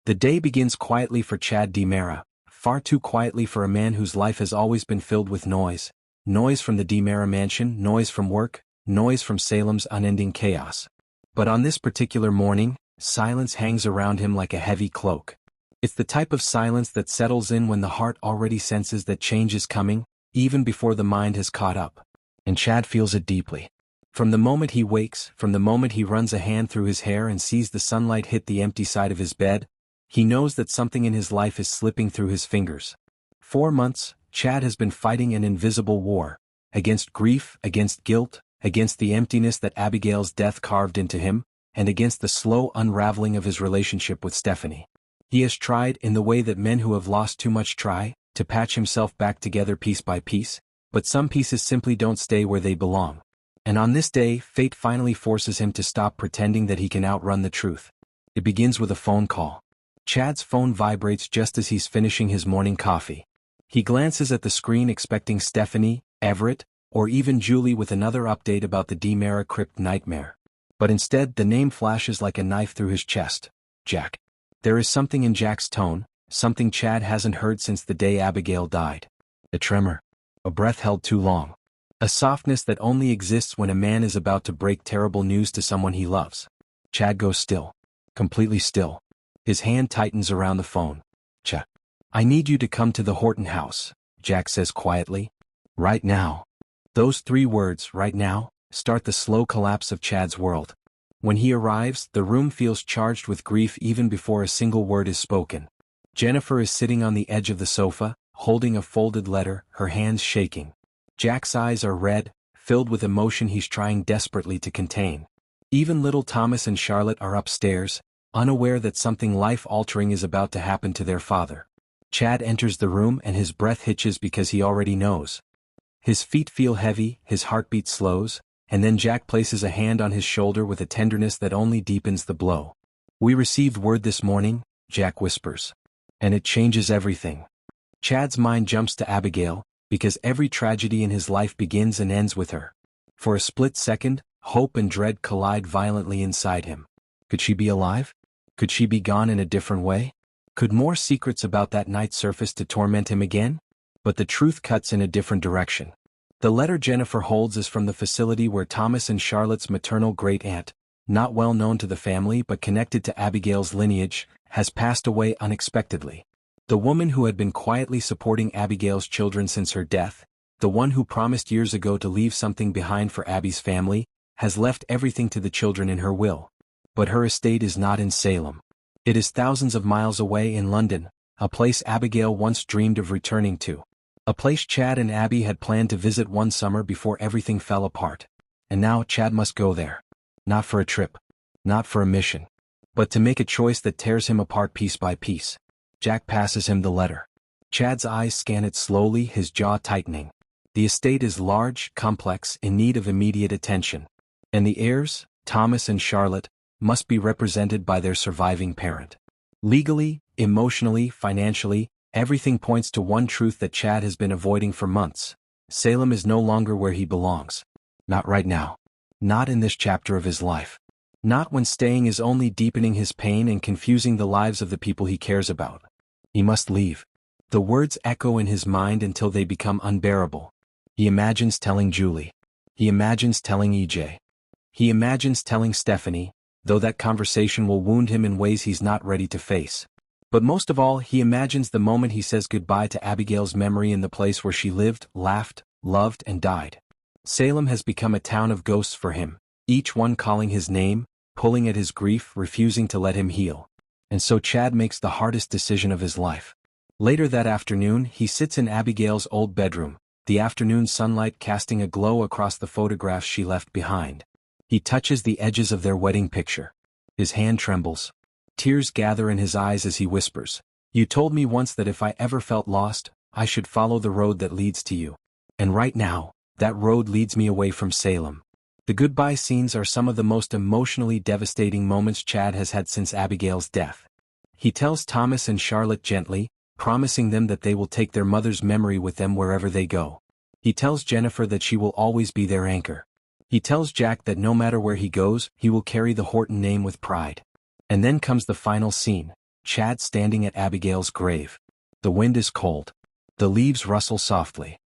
The day begins quietly for Chad DiMera, far too quietly for a man whose life has always been filled with noise. Noise from the DiMera mansion, noise from work, noise from Salem's unending chaos. But on this particular morning, silence hangs around him like a heavy cloak. It's the type of silence that settles in when the heart already senses that change is coming, even before the mind has caught up. And Chad feels it deeply. From the moment he wakes, from the moment he runs a hand through his hair and sees the sunlight hit the empty side of his bed, he knows that something in his life is slipping through his fingers. 4 months, Chad has been fighting an invisible war. Against grief, against guilt, against the emptiness that Abigail's death carved into him, and against the slow unraveling of his relationship with Stephanie. He has tried, in the way that men who have lost too much try, to patch himself back together piece by piece, but some pieces simply don't stay where they belong. And on this day, fate finally forces him to stop pretending that he can outrun the truth. It begins with a phone call. Chad's phone vibrates just as he's finishing his morning coffee. He glances at the screen expecting Stephanie, Everett, or even Julie with another update about the DiMera crypt nightmare. But instead, the name flashes like a knife through his chest. Jack. There is something in Jack's tone, something Chad hasn't heard since the day Abigail died. A tremor. A breath held too long. A softness that only exists when a man is about to break terrible news to someone he loves. Chad goes still. Completely still. His hand tightens around the phone. Chad. I need you to come to the Horton house, Jack says quietly. Right now. Those 3 words, right now, start the slow collapse of Chad's world. When he arrives, the room feels charged with grief even before a single word is spoken. Jennifer is sitting on the edge of the sofa, holding a folded letter, her hands shaking. Jack's eyes are red, filled with emotion he's trying desperately to contain. Even little Thomas and Charlotte are upstairs, unaware that something life-altering is about to happen to their father. Chad enters the room and his breath hitches because he already knows. His feet feel heavy, his heartbeat slows, and then Jack places a hand on his shoulder with a tenderness that only deepens the blow. We received word this morning, Jack whispers. And it changes everything. Chad's mind jumps to Abigail, because every tragedy in his life begins and ends with her. For a split second, hope and dread collide violently inside him. Could she be alive? Could she be gone in a different way? Could more secrets about that night surface to torment him again? But the truth cuts in a different direction. The letter Jennifer holds is from the facility where Thomas and Charlotte's maternal great-aunt, not well known to the family but connected to Abigail's lineage, has passed away unexpectedly. The woman who had been quietly supporting Abigail's children since her death, the one who promised years ago to leave something behind for Abby's family, has left everything to the children in her will. But her estate is not in Salem. It is thousands of miles away in London, a place Abigail once dreamed of returning to. A place Chad and Abby had planned to visit one summer before everything fell apart. And now Chad must go there. Not for a trip. Not for a mission. But to make a choice that tears him apart piece by piece. Jack passes him the letter. Chad's eyes scan it slowly, his jaw tightening. The estate is large, complex, in need of immediate attention. And the heirs, Thomas and Charlotte, must be represented by their surviving parent. Legally, emotionally, financially, everything points to one truth that Chad has been avoiding for months. Salem is no longer where he belongs. Not right now. Not in this chapter of his life. Not when staying is only deepening his pain and confusing the lives of the people he cares about. He must leave. The words echo in his mind until they become unbearable. He imagines telling Julie. He imagines telling EJ. He imagines telling Stephanie, though that conversation will wound him in ways he's not ready to face. But most of all, he imagines the moment he says goodbye to Abigail's memory in the place where she lived, laughed, loved, and died. Salem has become a town of ghosts for him, each one calling his name, pulling at his grief, refusing to let him heal. And so Chad makes the hardest decision of his life. Later that afternoon, he sits in Abigail's old bedroom, the afternoon sunlight casting a glow across the photographs she left behind. He touches the edges of their wedding picture. His hand trembles. Tears gather in his eyes as he whispers, "You told me once that if I ever felt lost, I should follow the road that leads to you. And right now, that road leads me away from Salem." The goodbye scenes are some of the most emotionally devastating moments Chad has had since Abigail's death. He tells Thomas and Charlotte gently, promising them that they will take their mother's memory with them wherever they go. He tells Jennifer that she will always be their anchor. He tells Jack that no matter where he goes, he will carry the Horton name with pride. And then comes the final scene. Chad standing at Abigail's grave. The wind is cold. The leaves rustle softly.